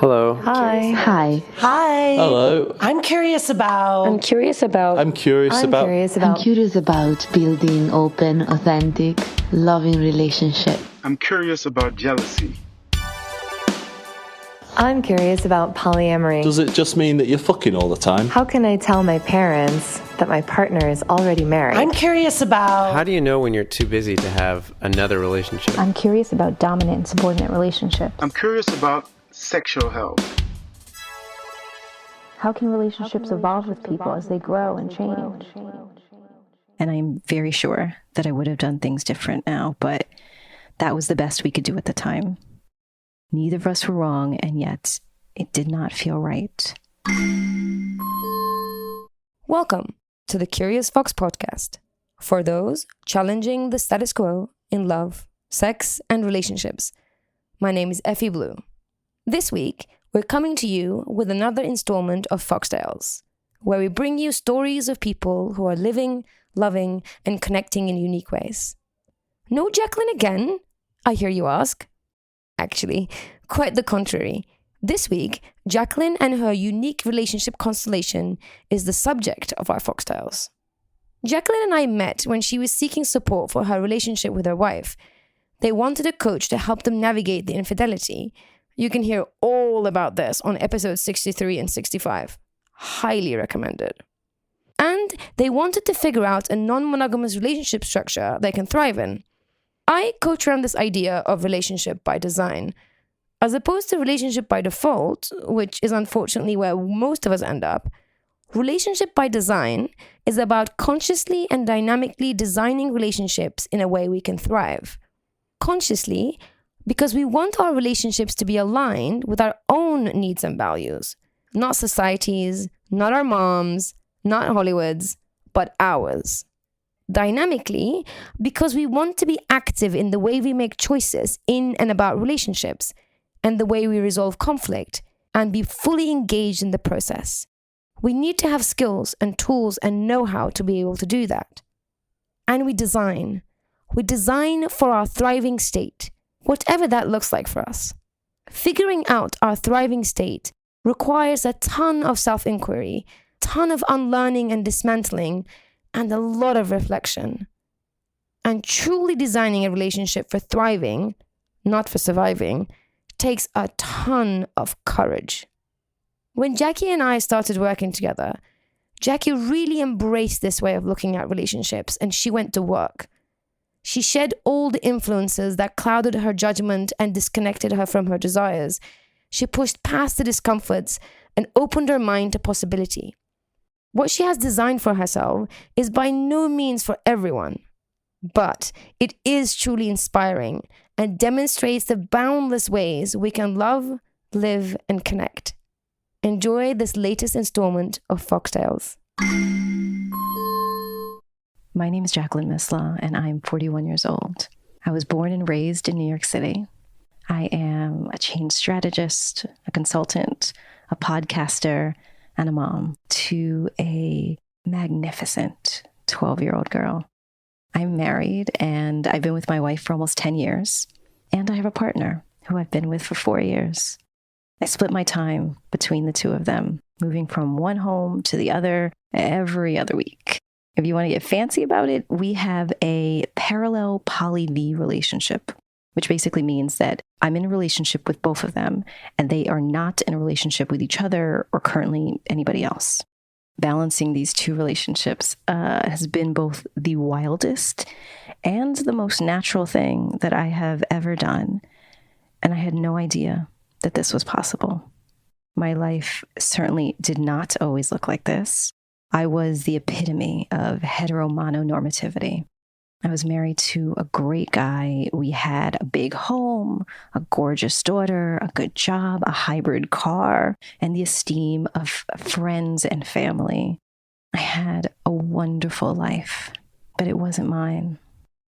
Hello. Hi. Hi. Hi. Hello. I'm curious about I'm curious about Building open, authentic, loving relationship. I'm curious about jealousy. I'm curious about polyamory. Does it just mean that you're fucking all the time? How can I tell my parents that my partner is already married? I'm curious about How do you know when you're too busy to have another relationship? I'm curious about dominant and subordinate relationships. I'm curious about sexual health. How can relationships evolve with people as they grow and change? And I'm very sure that I would have done things different now, but that was the best we could do at the time. Neither of us were wrong, and yet it did not feel right. Welcome to the Curious Fox podcast, for those challenging the status quo in love, sex, and relationships. My name is Effie Blue. This week, we're coming to you with another installment of Fox Tales, where we bring you stories of people who are living, loving, and connecting in unique ways. No Jacqueline again? I hear you ask. Actually, quite the contrary. This week, Jacqueline and her unique relationship constellation is the subject of our Fox Tales. Jacqueline and I met when she was seeking support for her relationship with her wife. They wanted a coach to help them navigate the infidelity. You can hear all about this on episodes 63 and 65. Highly recommended. And they wanted to figure out a non-monogamous relationship structure they can thrive in. I coach around this idea of relationship by design, as opposed to relationship by default, which is unfortunately where most of us end up. Relationship by design is about consciously and dynamically designing relationships in a way we can thrive. Consciously, because we want our relationships to be aligned with our own needs and values, not society's, not our mom's, not Hollywood's, but ours. Dynamically, because we want to be active in the way we make choices in and about relationships and the way we resolve conflict and be fully engaged in the process. We need to have skills and tools and know-how to be able to do that. And we design. We design for our thriving state, whatever that looks like for us. Figuring out our thriving state requires a ton of self-inquiry, ton of unlearning and dismantling, and a lot of reflection. And truly designing a relationship for thriving, not for surviving, takes a ton of courage. When Jackie and I started working together, Jackie really embraced this way of looking at relationships, and she went to work. She shed all the influences that clouded her judgment and disconnected her from her desires. She pushed past the discomforts and opened her mind to possibility. What she has designed for herself is by no means for everyone, but it is truly inspiring and demonstrates the boundless ways we can love, live, and connect. Enjoy this latest installment of Fox Tales. My name is Jacqueline Misla, and I'm 41 years old. I was born and raised in New York City. I am a change strategist, a consultant, a podcaster, and a mom to a magnificent 12-year-old girl. I'm married, and I've been with my wife for almost 10 years, and I have a partner who I've been with for 4 years. I split my time between the two of them, moving from one home to the other every other week. If you want to get fancy about it, we have a parallel poly-V relationship, which basically means that I'm in a relationship with both of them, and they are not in a relationship with each other or currently anybody else. Balancing these two relationships has been both the wildest and the most natural thing that I have ever done, and I had no idea that this was possible. My life certainly did not always look like this. I was the epitome of hetero-mono-normativity. I was married to a great guy. We had a big home, a gorgeous daughter, a good job, a hybrid car, and the esteem of friends and family. I had a wonderful life, but it wasn't mine.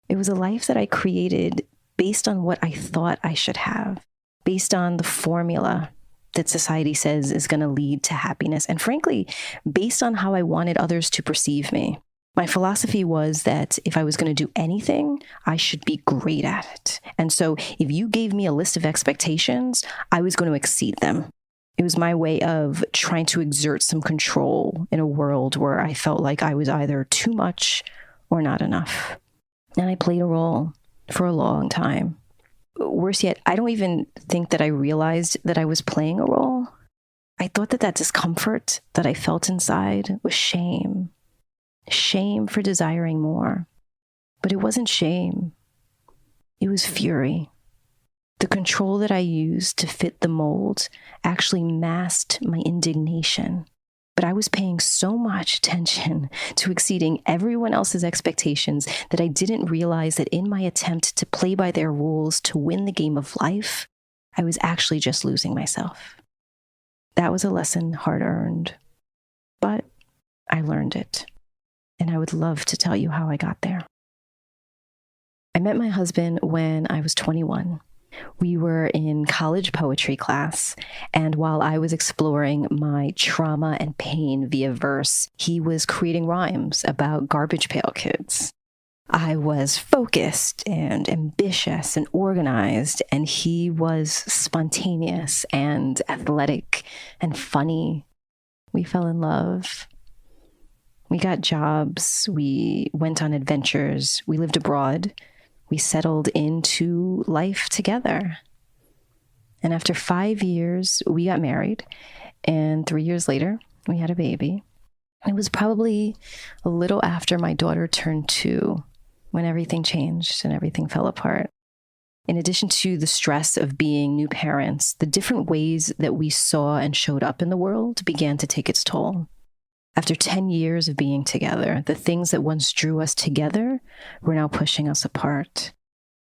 It was a life that I created based on what I thought I should have, based on the formula that society says is going to lead to happiness, and frankly, based on how I wanted others to perceive me. My philosophy was that if I was going to do anything, I should be great at it. And so if you gave me a list of expectations, I was going to exceed them. It was my way of trying to exert some control in a world where I felt like I was either too much or not enough. And I played a role for a long time. Worse yet, I don't even think that I realized that I was playing a role. I thought that discomfort that I felt inside was shame. Shame for desiring more. But it wasn't shame. It was fury. The control that I used to fit the mold actually masked my indignation. But I was paying so much attention to exceeding everyone else's expectations that I didn't realize that in my attempt to play by their rules to win the game of life, I was actually just losing myself. That was a lesson hard earned, but I learned it. And I would love to tell you how I got there. I met my husband when I was 21. We were in college poetry class, and while I was exploring my trauma and pain via verse, he was creating rhymes about garbage pail kids. I was focused and ambitious and organized, and he was spontaneous and athletic and funny. We fell in love. We got jobs. We went on adventures. We lived abroad. We settled into life together. And after 5 years, we got married. And 3 years later, we had a baby. It was probably a little after my daughter turned 2 when everything changed and everything fell apart. In addition to the stress of being new parents, the different ways that we saw and showed up in the world began to take its toll. After 10 years of being together, the things that once drew us together were now pushing us apart.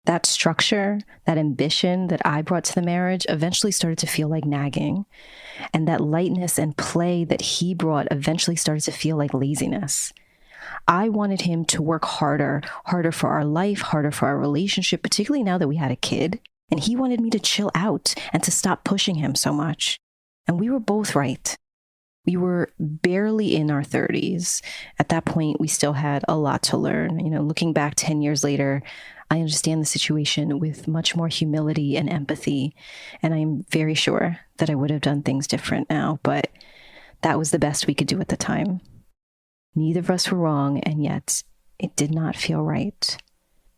That structure, that ambition that I brought to the marriage eventually started to feel like nagging. And that lightness and play that he brought eventually started to feel like laziness. I wanted him to work harder for our life, harder for our relationship, particularly now that we had a kid. And he wanted me to chill out and to stop pushing him so much. And we were both right. We were barely in our 30s. At that point, we still had a lot to learn. Looking back 10 years later, I understand the situation with much more humility and empathy. And I'm very sure that I would have done things different now, but that was the best we could do at the time. Neither of us were wrong, and yet it did not feel right.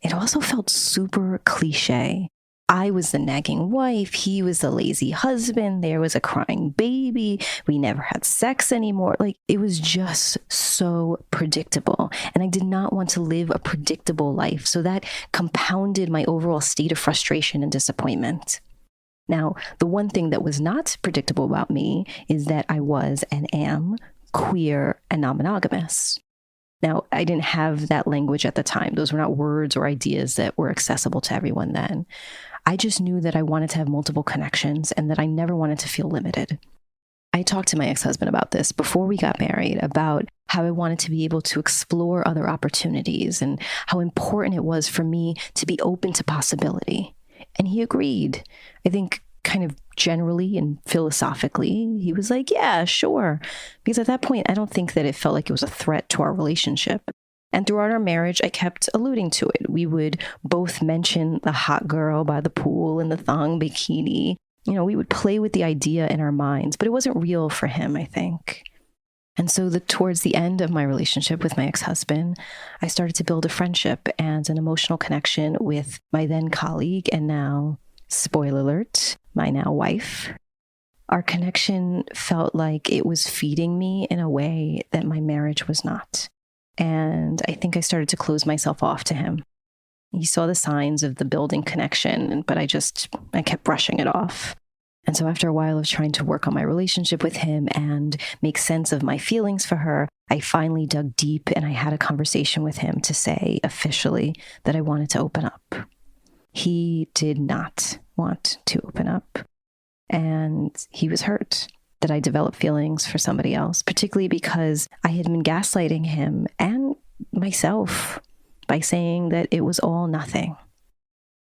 It also felt super cliche. I was the nagging wife, he was the lazy husband, there was a crying baby, we never had sex anymore. It was just so predictable. And I did not want to live a predictable life. So that compounded my overall state of frustration and disappointment. Now, the one thing that was not predictable about me is that I was and am queer and non-monogamous. Now, I didn't have that language at the time. Those were not words or ideas that were accessible to everyone then. I just knew that I wanted to have multiple connections and that I never wanted to feel limited. I talked to my ex-husband about this before we got married, about how I wanted to be able to explore other opportunities and how important it was for me to be open to possibility. And he agreed. I think kind of generally and philosophically, he was like, yeah, sure. Because at that point, I don't think that it felt like it was a threat to our relationship. And throughout our marriage, I kept alluding to it. We would both mention the hot girl by the pool in the thong bikini. We would play with the idea in our minds, but it wasn't real for him, I think. And so towards the end of my relationship with my ex-husband, I started to build a friendship and an emotional connection with my then colleague and now, spoiler alert, my now wife. Our connection felt like it was feeding me in a way that my marriage was not. And I think I started to close myself off to him. He saw the signs of the building connection, but I kept brushing it off. And so after a while of trying to work on my relationship with him and make sense of my feelings for her, I finally dug deep and I had a conversation with him to say officially that I wanted to open up. He did not want to open up. And he was hurt that I developed feelings for somebody else, particularly because I had been gaslighting him and myself by saying that it was all nothing.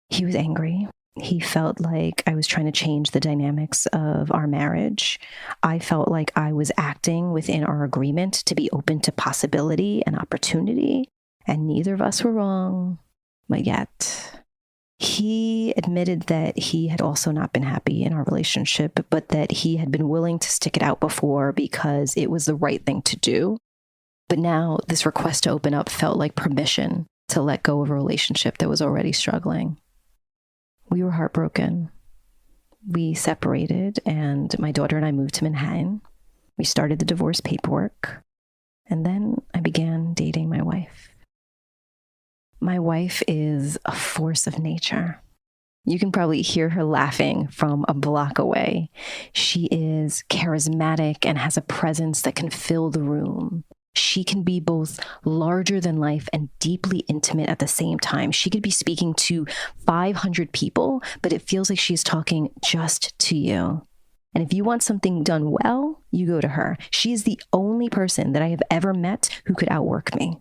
He was angry. He felt like I was trying to change the dynamics of our marriage. I felt like I was acting within our agreement to be open to possibility and opportunity, and neither of us were wrong. But yet, He admitted that he had also not been happy in our relationship, but that he had been willing to stick it out before because it was the right thing to do. But now this request to open up felt like permission to let go of a relationship that was already struggling. We were heartbroken. We separated, and my daughter and I moved to Manhattan. We started the divorce paperwork, and then I began dating my wife. My wife is a force of nature. You can probably hear her laughing from a block away. She is charismatic and has a presence that can fill the room. She can be both larger than life and deeply intimate at the same time. She could be speaking to 500 people, but it feels like she's talking just to you. And if you want something done well, you go to her. She is the only person that I have ever met who could outwork me.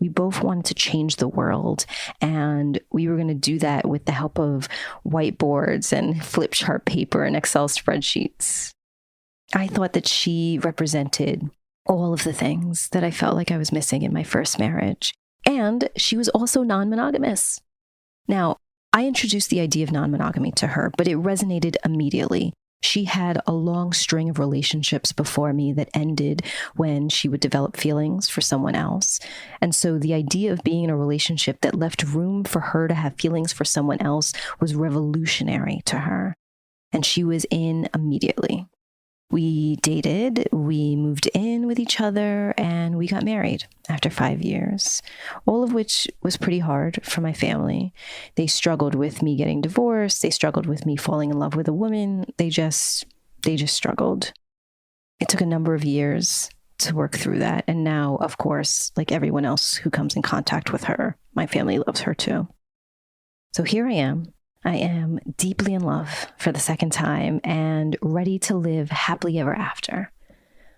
We both wanted to change the world, and we were going to do that with the help of whiteboards and flip chart paper and Excel spreadsheets. I thought that she represented all of the things that I felt like I was missing in my first marriage. And she was also non-monogamous. Now, I introduced the idea of non-monogamy to her, but it resonated immediately. She had a long string of relationships before me that ended when she would develop feelings for someone else. And so the idea of being in a relationship that left room for her to have feelings for someone else was revolutionary to her. And she was in immediately. We dated, we moved in with each other, and we got married after 5 years, all of which was pretty hard for my family. They struggled with me getting divorced. They struggled with me falling in love with a woman. They just struggled. It took a number of years to work through that. And now, of course, like everyone else who comes in contact with her, my family loves her too. So here I am. I am deeply in love for the second time and ready to live happily ever after.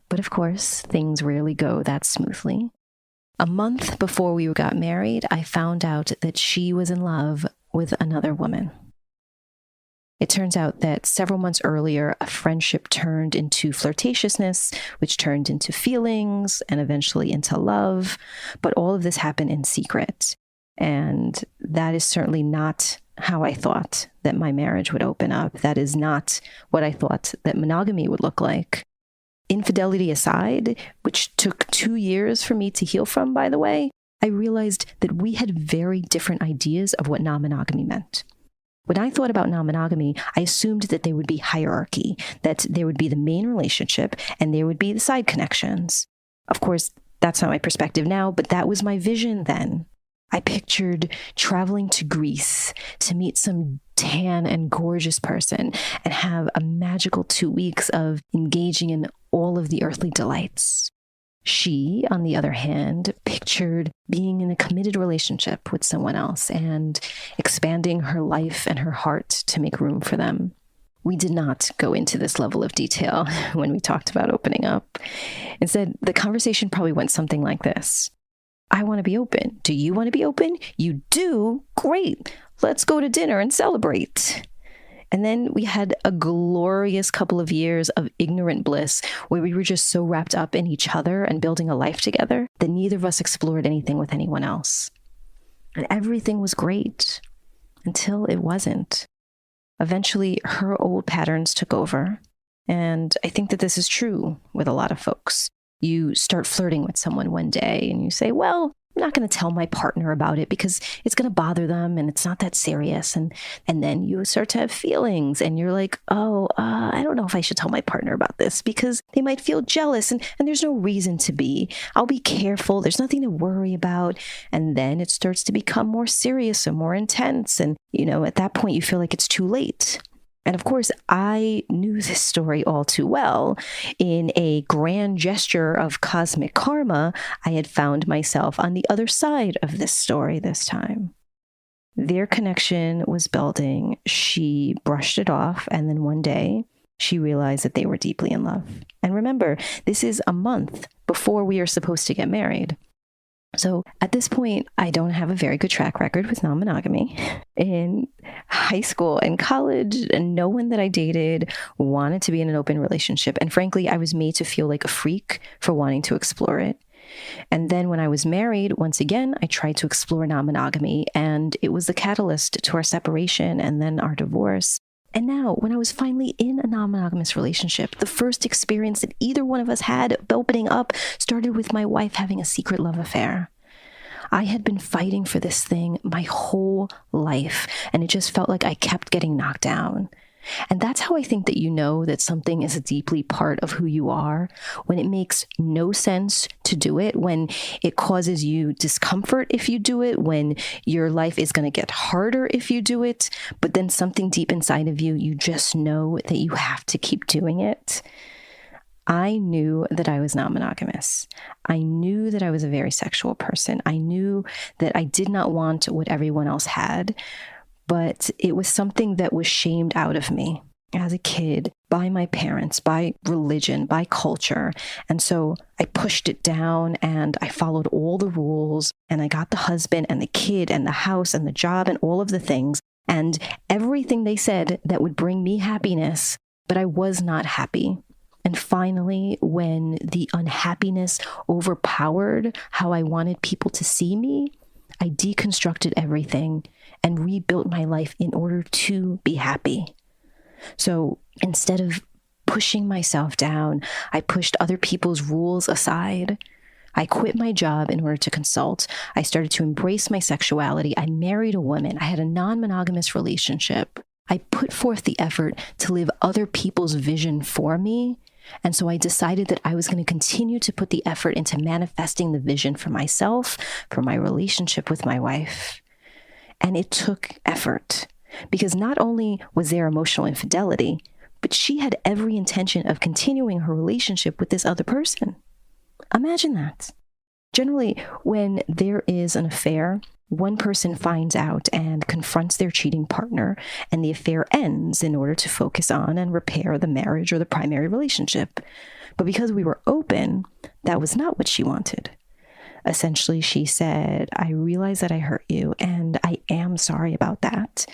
But of course, things rarely go that smoothly. A month before we got married, I found out that she was in love with another woman. It turns out that several months earlier, a friendship turned into flirtatiousness, which turned into feelings and eventually into love. But all of this happened in secret. And that is certainly not how I thought that my marriage would open up. That is not what I thought that monogamy would look like. Infidelity aside, which took 2 years for me to heal from, by the way, I realized that we had very different ideas of what non-monogamy meant. When I thought about non-monogamy, I assumed that there would be hierarchy, that there would be the main relationship and there would be the side connections. Of course, that's not my perspective now, but that was my vision then. I pictured traveling to Greece to meet some tan and gorgeous person and have a magical 2 weeks of engaging in all of the earthly delights. She, on the other hand, pictured being in a committed relationship with someone else and expanding her life and her heart to make room for them. We did not go into this level of detail when we talked about opening up. Instead, the conversation probably went something like this. I want to be open. Do you want to be open? You do? Great. Let's go to dinner and celebrate. And then we had a glorious couple of years of ignorant bliss where we were just so wrapped up in each other and building a life together that neither of us explored anything with anyone else. And everything was great until it wasn't. Eventually, her old patterns took over. And I think that this is true with a lot of folks. You start flirting with someone one day and you say, well, I'm not going to tell my partner about it because it's going to bother them and it's not that serious. And then you start to have feelings and you're like, I don't know if I should tell my partner about this because they might feel jealous and there's no reason to be. I'll be careful. There's nothing to worry about. And then it starts to become more serious and more intense. And, at that point you feel like it's too late. And of course, I knew this story all too well. In a grand gesture of cosmic karma, I had found myself on the other side of this story this time. Their connection was building. She brushed it off, and then one day, she realized that they were deeply in love. And remember, this is a month before we are supposed to get married. So at this point, I don't have a very good track record with non-monogamy. In high school and college, and no one that I dated wanted to be in an open relationship. And frankly, I was made to feel like a freak for wanting to explore it. And then when I was married, once again, I tried to explore non-monogamy, and it was the catalyst to our separation and then our divorce. And now, when I was finally in a non-monogamous relationship, the first experience that either one of us had of opening up started with my wife having a secret love affair. I had been fighting for this thing my whole life, and it just felt like I kept getting knocked down. And that's how I think that you know that something is a deeply part of who you are, when it makes no sense to do it, when it causes you discomfort if you do it, when your life is going to get harder if you do it, but then something deep inside of you, you just know that you have to keep doing it. I knew that I was not monogamous. I knew that I was a very sexual person. I knew that I did not want what everyone else had. But it was something that was shamed out of me as a kid by my parents, by religion, by culture. And so I pushed it down and I followed all the rules, and I got the husband and the kid and the house and the job and all of the things and everything they said that would bring me happiness, but I was not happy. And finally, when the unhappiness overpowered how I wanted people to see me, I deconstructed everything and rebuilt my life in order to be happy. So instead of pushing myself down, I pushed other people's rules aside. I quit my job in order to consult. I started to embrace my sexuality. I married a woman. I had a non-monogamous relationship. I put forth the effort to live other people's vision for me. And so I decided that I was going to continue to put the effort into manifesting the vision for myself, for my relationship with my wife. And it took effort, because not only was there emotional infidelity, but she had every intention of continuing her relationship with this other person. Imagine that. Generally, when there is an affair, one person finds out and confronts their cheating partner, and the affair ends in order to focus on and repair the marriage or the primary relationship. But because we were open, that was not what she wanted. Essentially, she said, I realize that I hurt you, and I am sorry about that.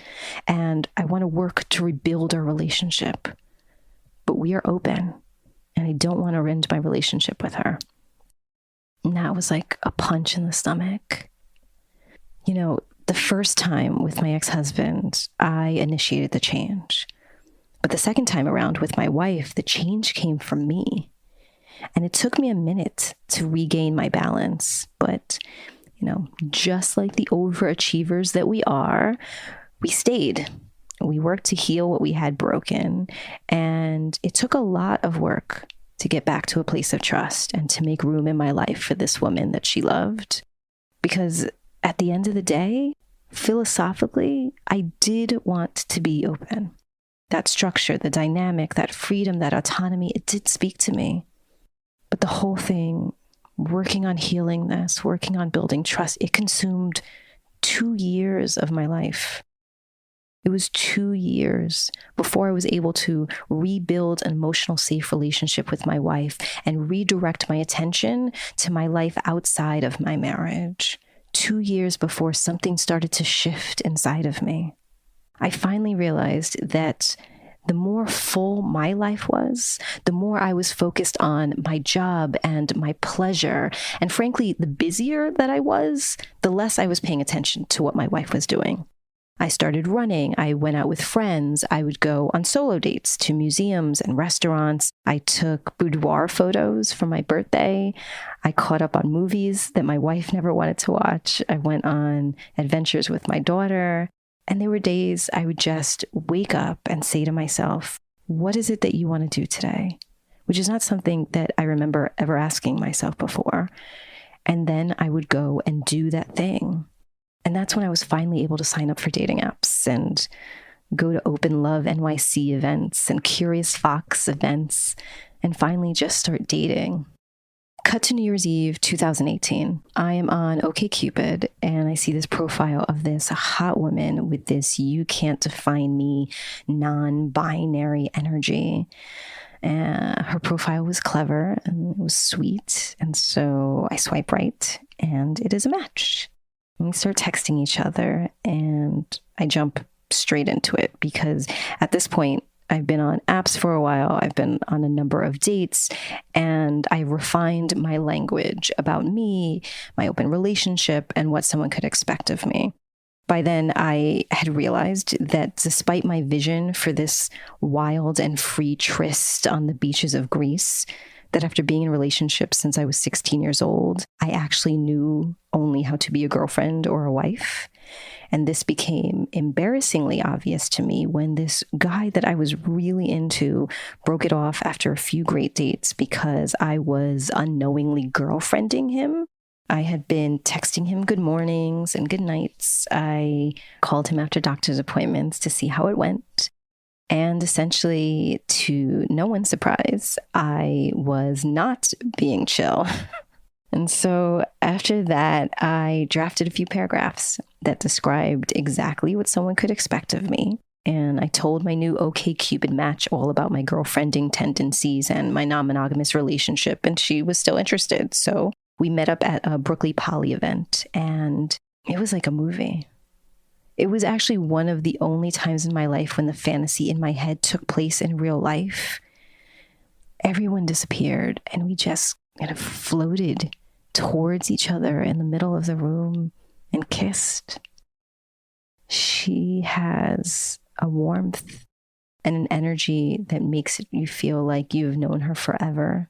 And I want to work to rebuild our relationship. But we are open, and I don't want to end my relationship with her. And that was like a punch in the stomach. You know, the first time with my ex-husband, I initiated the change. But the second time around with my wife, the change came from me. And it took me a minute to regain my balance. But, you know, just like the overachievers that we are, we stayed. We worked to heal what we had broken. And it took a lot of work to get back to a place of trust and to make room in my life for this woman that she loved. Because at the end of the day, philosophically, I did want to be open. That structure, the dynamic, that freedom, that autonomy, it did speak to me. But the whole thing, working on healing this, working on building trust, it consumed 2 years of my life. It was 2 years before I was able to rebuild an emotional, safe relationship with my wife and redirect my attention to my life outside of my marriage. 2 years before something started to shift inside of me. I finally realized that the more full my life was, the more I was focused on my job and my pleasure. And frankly, the busier that I was, the less I was paying attention to what my wife was doing. I started running. I went out with friends. I would go on solo dates to museums and restaurants. I took boudoir photos for my birthday. I caught up on movies that my wife never wanted to watch. I went on adventures with my daughter. And there were days I would just wake up and say to myself, what is it that you want to do today? Which is not something that I remember ever asking myself before. And then I would go and do that thing. And that's when I was finally able to sign up for dating apps and go to Open Love NYC events and Curious Fox events and finally just start dating. Cut to New Year's Eve, 2018. I am on OkCupid and I see this profile of this hot woman with this you can't define me non-binary energy. Her profile was clever and it was sweet. And so I swipe right and it is a match. And we start texting each other and I jump straight into it because at this point, I've been on apps for a while. I've been on a number of dates, and I refined my language about me, my open relationship, and what someone could expect of me. By then, I had realized that despite my vision for this wild and free tryst on the beaches of Greece, that after being in relationships since I was 16 years old, I actually knew only how to be a girlfriend or a wife. And this became embarrassingly obvious to me when this guy that I was really into broke it off after a few great dates because I was unknowingly girlfriending him. I had been texting him good mornings and good nights. I called him after doctor's appointments to see how it went. And essentially, to no one's surprise, I was not being chill. And so after that, I drafted a few paragraphs that described exactly what someone could expect of me. And I told my new OkCupid match all about my girlfriending tendencies and my non-monogamous relationship, and she was still interested. So we met up at a Brooklyn Poly event, and it was like a movie. It was actually one of the only times in my life when the fantasy in my head took place in real life. Everyone disappeared, and we just kind of floated towards each other in the middle of the room and kissed. She has a warmth and an energy that makes you feel like you've known her forever.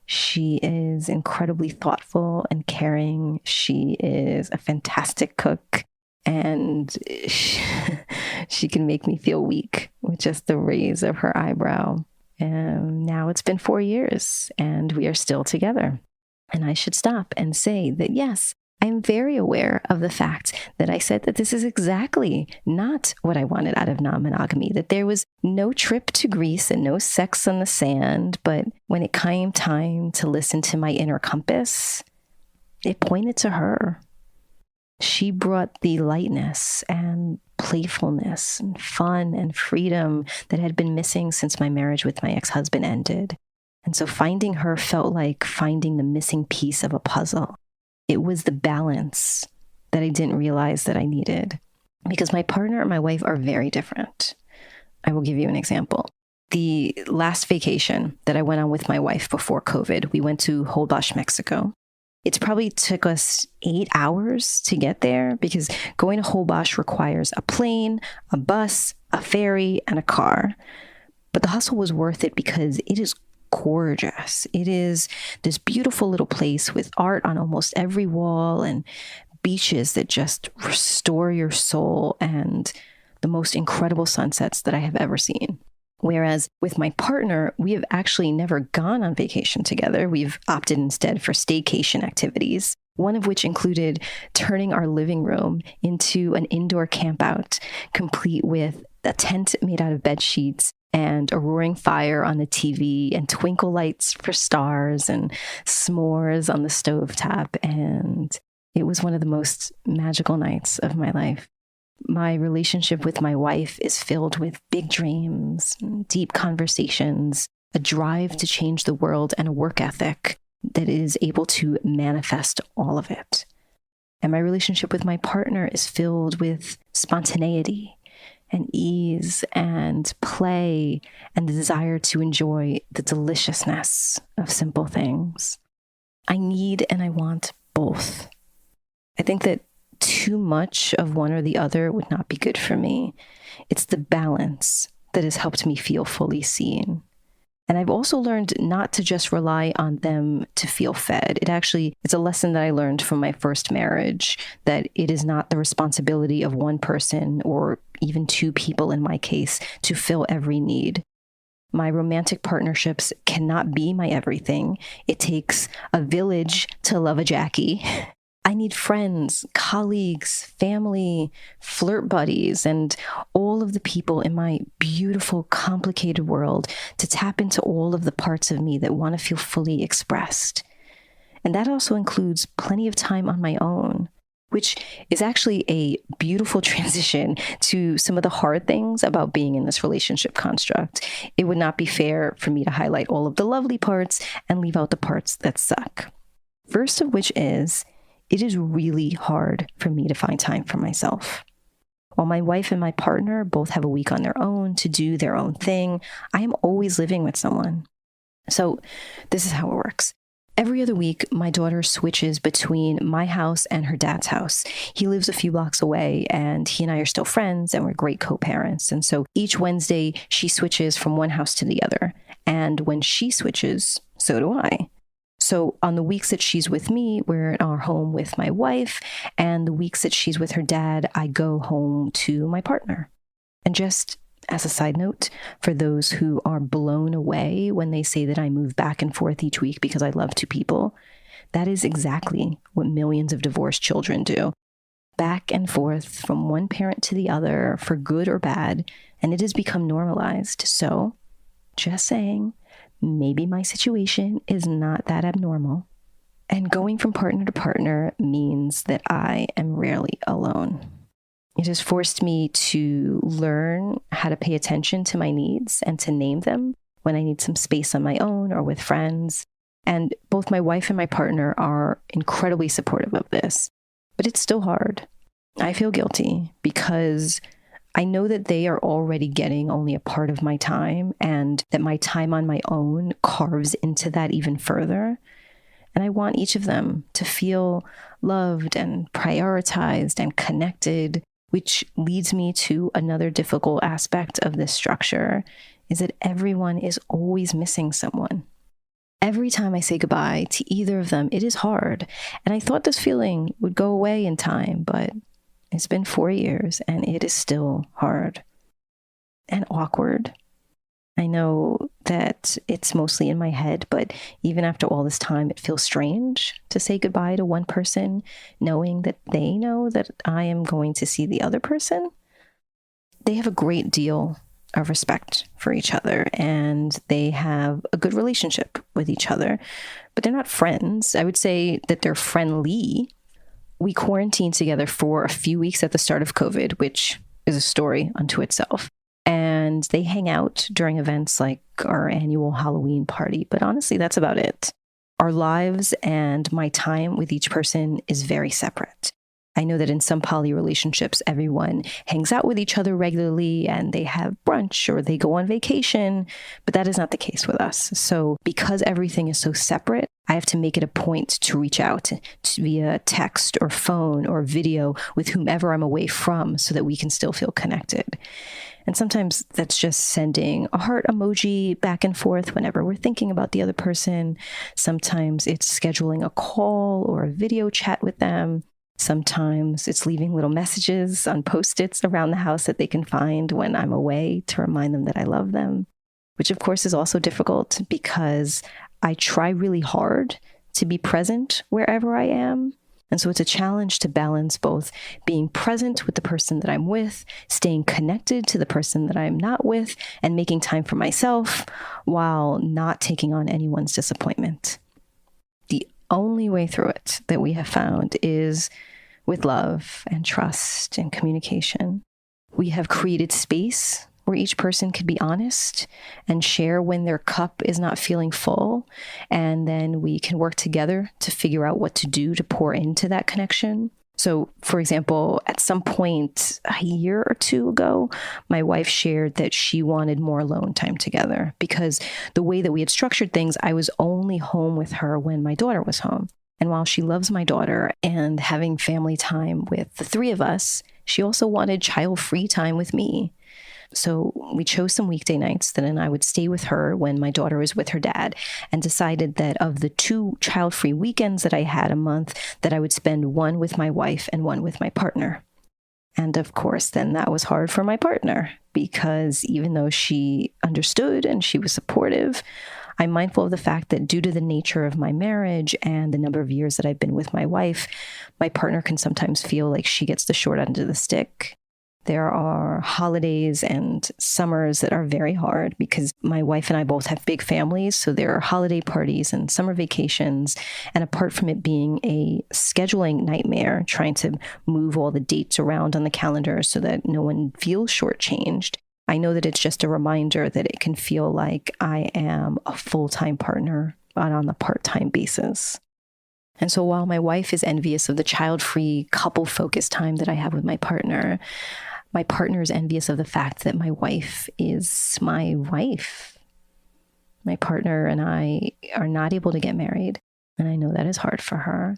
She is incredibly thoughtful and caring. She is a fantastic cook. And she can make me feel weak with just the raise of her eyebrow. And now it's been 4 years and we are still together. And I should stop and say that, yes, I'm very aware of the fact that I said that this is exactly not what I wanted out of non-monogamy, that there was no trip to Greece and no sex on the sand. But when it came time to listen to my inner compass, it pointed to her. She brought the lightness and playfulness and fun and freedom that had been missing since my marriage with my ex-husband ended. And so finding her felt like finding the missing piece of a puzzle. It was the balance that I didn't realize that I needed, because my partner and my wife are very different. I will give you an example. The last vacation that I went on with my wife before COVID, we went to Holbox, Mexico. It probably took us 8 hours to get there because going to Holbox requires a plane, a bus, a ferry, and a car. But the hustle was worth it because it is gorgeous. It is this beautiful little place with art on almost every wall and beaches that just restore your soul and the most incredible sunsets that I have ever seen. Whereas with my partner, we have actually never gone on vacation together. We've opted instead for staycation activities, one of which included turning our living room into an indoor campout, complete with a tent made out of bed sheets and a roaring fire on the TV and twinkle lights for stars and s'mores on the stovetop. And it was one of the most magical nights of my life. My relationship with my wife is filled with big dreams, deep conversations, a drive to change the world, and a work ethic that is able to manifest all of it. And my relationship with my partner is filled with spontaneity and ease and play and the desire to enjoy the deliciousness of simple things. I need and I want both. I think that too much of one or the other would not be good for me. It's the balance that has helped me feel fully seen. And I've also learned not to just rely on them to feel fed. It's a lesson that I learned from my first marriage, that it is not the responsibility of one person or even two people in my case to fill every need. My romantic partnerships cannot be my everything. It takes a village to love a Jackie. I need friends, colleagues, family, flirt buddies, and all of the people in my beautiful, complicated world to tap into all of the parts of me that want to feel fully expressed. And that also includes plenty of time on my own, which is actually a beautiful transition to some of the hard things about being in this relationship construct. It would not be fair for me to highlight all of the lovely parts and leave out the parts that suck. First of which is, it is really hard for me to find time for myself. While my wife and my partner both have a week on their own to do their own thing, I am always living with someone. So this is how it works. Every other week, my daughter switches between my house and her dad's house. He lives a few blocks away, and he and I are still friends, and we're great co-parents. And so each Wednesday, she switches from one house to the other. And when she switches, so do I. So on the weeks that she's with me, we're in our home with my wife. And the weeks that she's with her dad, I go home to my partner. And just as a side note, for those who are blown away when they say that I move back and forth each week because I love two people, that is exactly what millions of divorced children do. Back and forth from one parent to the other for good or bad, and it has become normalized. So, just saying, maybe my situation is not that abnormal. And going from partner to partner means that I am rarely alone. It has forced me to learn how to pay attention to my needs and to name them when I need some space on my own or with friends. And both my wife and my partner are incredibly supportive of this. But it's still hard. I feel guilty because I know that they are already getting only a part of my time, and that my time on my own carves into that even further. And I want each of them to feel loved and prioritized and connected, which leads me to another difficult aspect of this structure, is that everyone is always missing someone. Every time I say goodbye to either of them, it is hard. And I thought this feeling would go away in time, but it's been 4 years and it is still hard and awkward. I know that it's mostly in my head, but even after all this time, it feels strange to say goodbye to one person, knowing that they know that I am going to see the other person. They have a great deal of respect for each other, and they have a good relationship with each other, but they're not friends. I would say that they're friendly. We quarantined together for a few weeks at the start of COVID, which is a story unto itself. And they hang out during events like our annual Halloween party. But honestly, that's about it. Our lives and my time with each person is very separate. I know that in some poly relationships, everyone hangs out with each other regularly and they have brunch or they go on vacation, but that is not the case with us. So because everything is so separate, I have to make it a point to reach out via text or phone or video with whomever I'm away from so that we can still feel connected. And sometimes that's just sending a heart emoji back and forth whenever we're thinking about the other person. Sometimes it's scheduling a call or a video chat with them. Sometimes it's leaving little messages on Post-its around the house that they can find when I'm away to remind them that I love them, which of course is also difficult because I try really hard to be present wherever I am. And so it's a challenge to balance both being present with the person that I'm with, staying connected to the person that I'm not with, and making time for myself while not taking on anyone's disappointment. The only way through it that we have found is with love and trust and communication. We have created space where each person could be honest and share when their cup is not feeling full. And then we can work together to figure out what to do to pour into that connection. So, for example, at some point a year or two ago, my wife shared that she wanted more alone time together because the way that we had structured things, I was only home with her when my daughter was home. And while she loves my daughter and having family time with the three of us, she also wanted child-free time with me. So we chose some weekday nights that I would stay with her when my daughter was with her dad, and decided that of the 2 child-free weekends that I had a month, that I would spend one with my wife and one with my partner. And of course, then that was hard for my partner because even though she understood and she was supportive, I'm mindful of the fact that due to the nature of my marriage and the number of years that I've been with my wife, my partner can sometimes feel like she gets the short end of the stick. There are holidays and summers that are very hard because my wife and I both have big families. So there are holiday parties and summer vacations. And apart from it being a scheduling nightmare, trying to move all the dates around on the calendar so that no one feels shortchanged, I know that it's just a reminder that it can feel like I am a full-time partner, but on a part-time basis. And so while my wife is envious of the child-free, couple-focused time that I have with my partner, My partner is envious of the fact that my wife is my wife. My partner and I are not able to get married, and I know that is hard for her.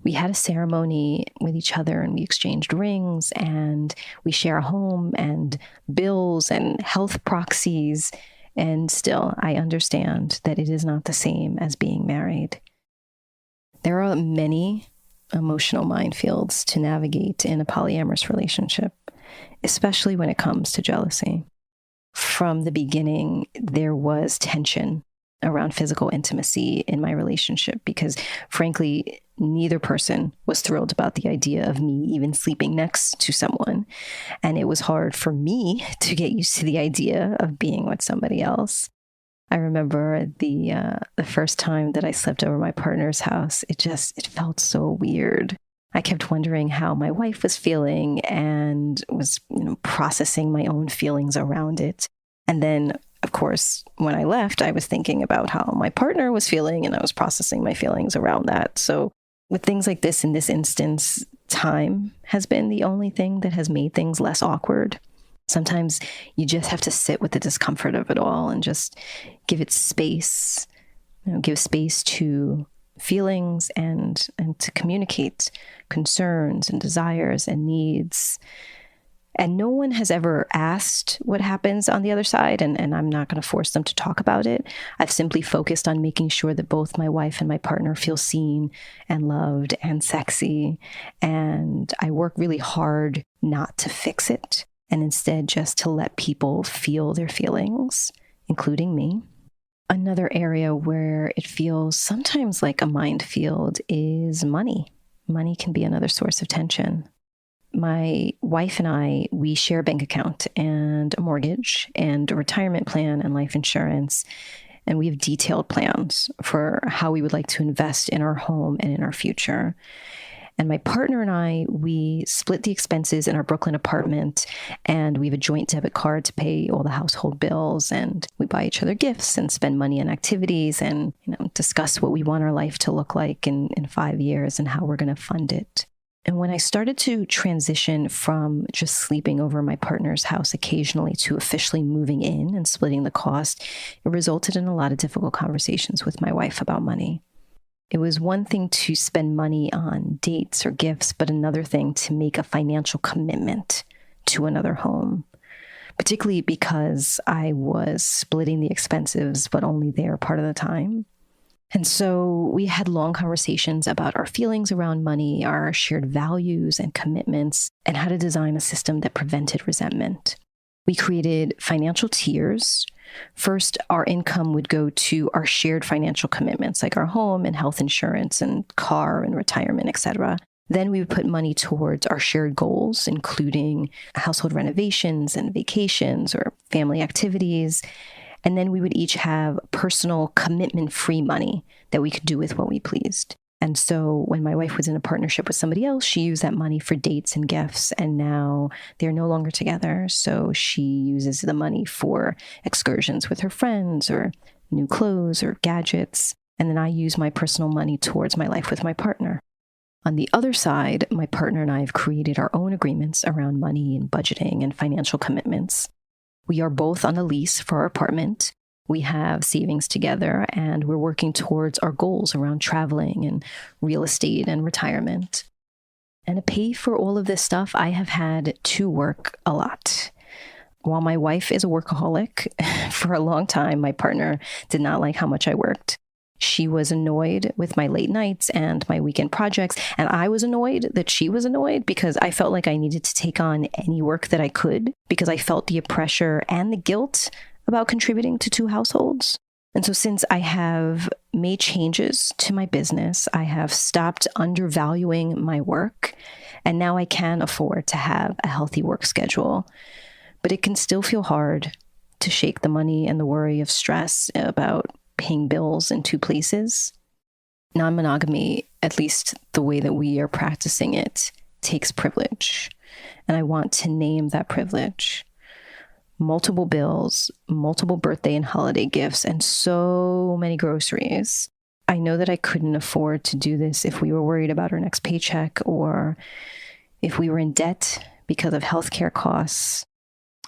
We had a ceremony with each other and we exchanged rings and we share a home and bills and health proxies. And still, I understand that it is not the same as being married. There are many emotional minefields to navigate in a polyamorous relationship, especially when it comes to jealousy. From the beginning, there was tension around physical intimacy in my relationship because, frankly, neither person was thrilled about the idea of me even sleeping next to someone. And it was hard for me to get used to the idea of being with somebody else. I remember the first time that I slept over my partner's house, it felt so weird. I kept wondering how my wife was feeling and was, processing my own feelings around it. And then, of course, when I left, I was thinking about how my partner was feeling and I was processing my feelings around that. So with things like this, in this instance, time has been the only thing that has made things less awkward. Sometimes you just have to sit with the discomfort of it all and just give it space, give space to feelings and to communicate concerns and desires and needs. And no one has ever asked what happens on the other side, and I'm not going to force them to talk about it. I've simply focused on making sure that both my wife and my partner feel seen and loved and sexy. And I work really hard not to fix it, and instead just to let people feel their feelings, including me. Another area where it feels sometimes like a minefield is money. Money can be another source of tension. My wife and I, we share a bank account and a mortgage and a retirement plan and life insurance. And we have detailed plans for how we would like to invest in our home and in our future. And my partner and I, we split the expenses in our Brooklyn apartment, and we have a joint debit card to pay all the household bills, and we buy each other gifts and spend money on activities and discuss what we want our life to look like in 5 years and how we're going to fund it. And when I started to transition from just sleeping over my partner's house occasionally to officially moving in and splitting the cost, it resulted in a lot of difficult conversations with my wife about money. It was one thing to spend money on dates or gifts, but another thing to make a financial commitment to another home, particularly because I was splitting the expenses, but only there part of the time. And so we had long conversations about our feelings around money, our shared values and commitments, and how to design a system that prevented resentment. We created financial tiers. First, our income would go to our shared financial commitments, like our home and health insurance and car and retirement, etc. Then we would put money towards our shared goals, including household renovations and vacations or family activities. And then we would each have personal commitment-free money that we could do with what we pleased. And so when my wife was in a partnership with somebody else, she used that money for dates and gifts. And now they're no longer together. So she uses the money for excursions with her friends or new clothes or gadgets. And then I use my personal money towards my life with my partner. On the other side, my partner and I have created our own agreements around money and budgeting and financial commitments. We are both on a lease for our apartment. We have savings together, and we're working towards our goals around traveling and real estate and retirement. And to pay for all of this stuff, I have had to work a lot. While my wife is a workaholic, for a long time, my partner did not like how much I worked. She was annoyed with my late nights and my weekend projects, and I was annoyed that she was annoyed because I felt like I needed to take on any work that I could because I felt the pressure and the guilt about contributing to 2 households. And so since I have made changes to my business, I have stopped undervaluing my work, and now I can afford to have a healthy work schedule. But it can still feel hard to shake the money and the worry of stress about paying bills in 2 places. Non-monogamy, at least the way that we are practicing it, takes privilege. And I want to name that privilege. Multiple bills, multiple birthday and holiday gifts, and so many groceries. I know that I couldn't afford to do this if we were worried about our next paycheck or if we were in debt because of healthcare costs.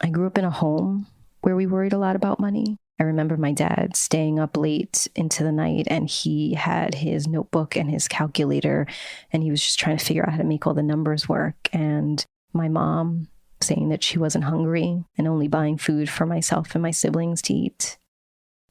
I grew up in a home where we worried a lot about money. I remember my dad staying up late into the night, and he had his notebook and his calculator, and he was just trying to figure out how to make all the numbers work. And my mom saying that she wasn't hungry and only buying food for myself and my siblings to eat.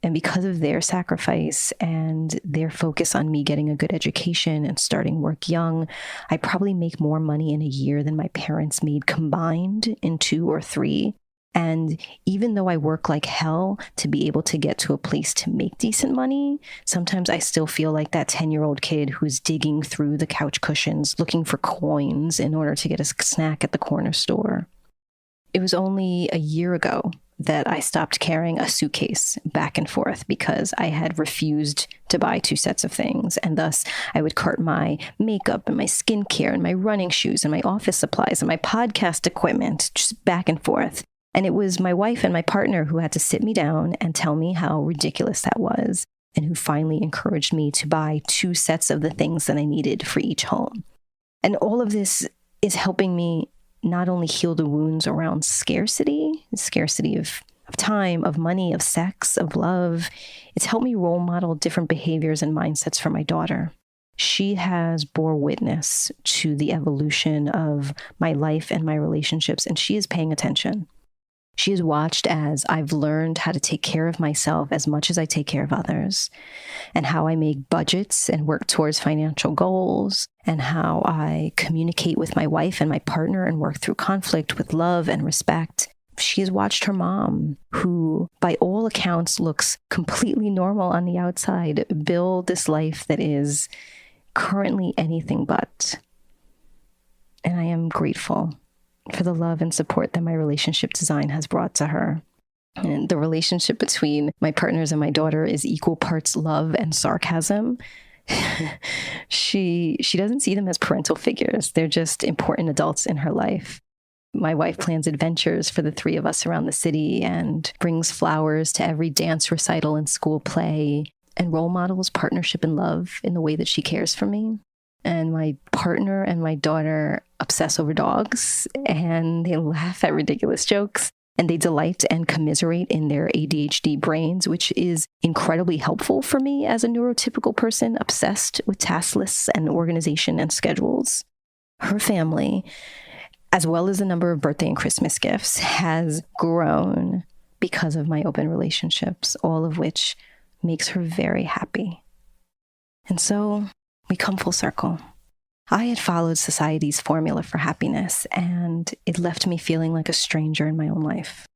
And because of their sacrifice and their focus on me getting a good education and starting work young, I probably make more money in a year than my parents made combined in 2 or 3. And even though I work like hell to be able to get to a place to make decent money, sometimes I still feel like that 10-year-old kid who's digging through the couch cushions looking for coins in order to get a snack at the corner store. It was only a year ago that I stopped carrying a suitcase back and forth because I had refused to buy 2 sets of things. And thus I would cart my makeup and my skincare and my running shoes and my office supplies and my podcast equipment just back and forth. And it was my wife and my partner who had to sit me down and tell me how ridiculous that was, and who finally encouraged me to buy 2 sets of the things that I needed for each home. And all of this is helping me not only heal the wounds around scarcity of time, of money, of sex, of love. It's helped me role model different behaviors and mindsets for my daughter. She has bore witness to the evolution of my life and my relationships, and she is paying attention. She has watched as I've learned how to take care of myself as much as I take care of others, and how I make budgets and work towards financial goals, and how I communicate with my wife and my partner and work through conflict with love and respect. She has watched her mom, who by all accounts looks completely normal on the outside, build this life that is currently anything but. And I am grateful for the love and support that my relationship design has brought to her. And the relationship between my partners and my daughter is equal parts love and sarcasm. She doesn't see them as parental figures. They're just important adults in her life. My wife plans adventures for the 3 of us around the city and brings flowers to every dance recital and school play, and role models partnership and love in the way that she cares for me. And my partner and my daughter obsess over dogs, and they laugh at ridiculous jokes, and they delight and commiserate in their ADHD brains, which is incredibly helpful for me as a neurotypical person obsessed with task lists and organization and schedules. Her family, as well as the number of birthday and Christmas gifts, has grown because of my open relationships, all of which makes her very happy. And so we come full circle. I had followed society's formula for happiness, and it left me feeling like a stranger in my own life.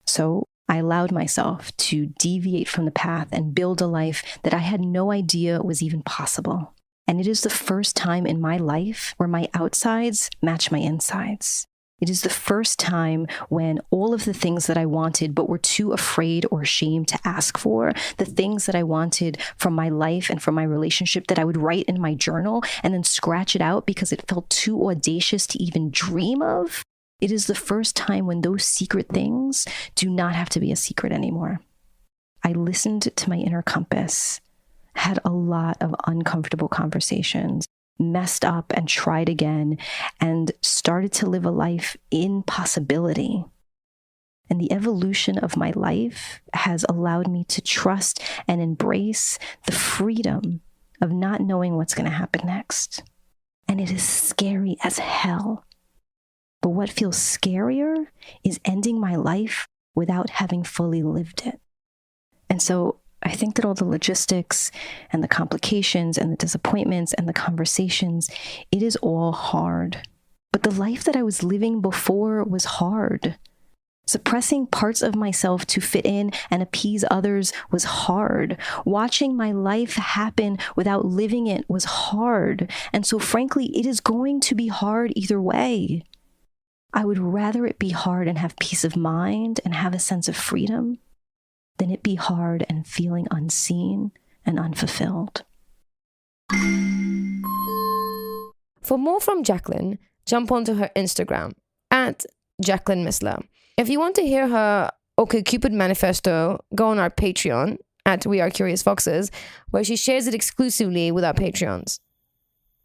So I allowed myself to deviate from the path and build a life that I had no idea was even possible. And it is the first time in my life where my outsides match my insides. It is the first time when all of the things that I wanted but were too afraid or ashamed to ask for, the things that I wanted from my life and from my relationship that I would write in my journal and then scratch it out because it felt too audacious to even dream of. It is the first time when those secret things do not have to be a secret anymore. I listened to my inner compass, had a lot of uncomfortable conversations, messed up and tried again, and started to live a life in possibility. And the evolution of my life has allowed me to trust and embrace the freedom of not knowing what's going to happen next. And it is scary as hell. But what feels scarier is ending my life without having fully lived it. And so I think that all the logistics and the complications and the disappointments and the conversations, it is all hard. But the life that I was living before was hard. Suppressing parts of myself to fit in and appease others was hard. Watching my life happen without living it was hard. And so frankly, it is going to be hard either way. I would rather it be hard and have peace of mind and have a sense of freedom than it be hard and feeling unseen and unfulfilled. For more from Jacqueline, jump onto her Instagram at Jacqueline Misla. If you want to hear her OkCupid manifesto, go on our Patreon at We Are Curious Foxes, where she shares it exclusively with our Patreons.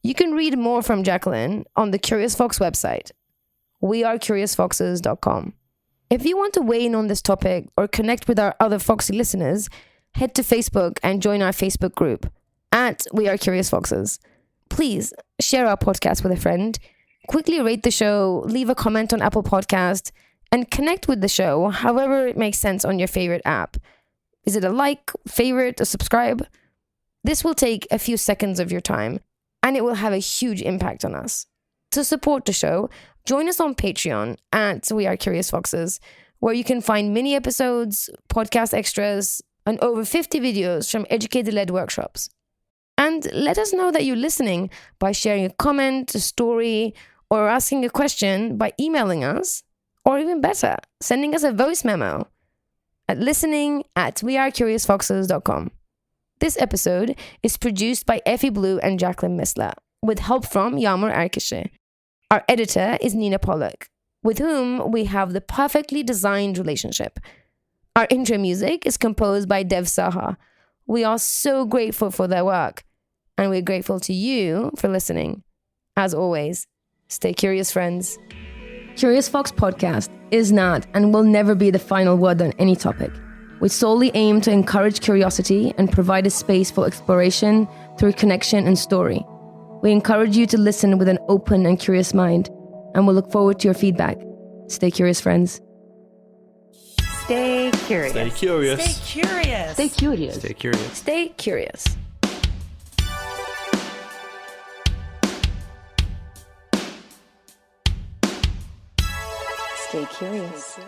You can read more from Jacqueline on the Curious Fox website. wearecuriousfoxes.com. If you want to weigh in on this topic or connect with our other Foxy listeners, head to Facebook and join our Facebook group at We Are Curious Foxes. Please share our podcast with a friend, quickly rate the show, leave a comment on Apple Podcast, and connect with the show however it makes sense on your favorite app. Is it a like, favorite, or subscribe? This will take a few seconds of your time, and it will have a huge impact on us. To support the show, join us on Patreon at We Are Curious Foxes, where you can find mini episodes, podcast extras, and over 50 videos from educator-led workshops. And let us know that you're listening by sharing a comment, a story, or asking a question by emailing us, or even better, sending us a voice memo at listening@wearecuriousfoxes.com. This episode is produced by Effie Blue and Jacqueline Misla, with help from Yağmur Erkişi. Our editor is Nina Pollock, with whom we have the perfectly designed relationship. Our intro music is composed by Dev Saha. We are so grateful for their work, and we're grateful to you for listening. As always, stay curious, friends. Curious Fox Podcast is not and will never be the final word on any topic. We solely aim to encourage curiosity and provide a space for exploration through connection and story. We encourage you to listen with an open and curious mind, and we'll look forward to your feedback. Stay curious, friends. Stay curious. Stay curious. Stay curious. Stay curious. Stay curious. Stay curious. Stay curious.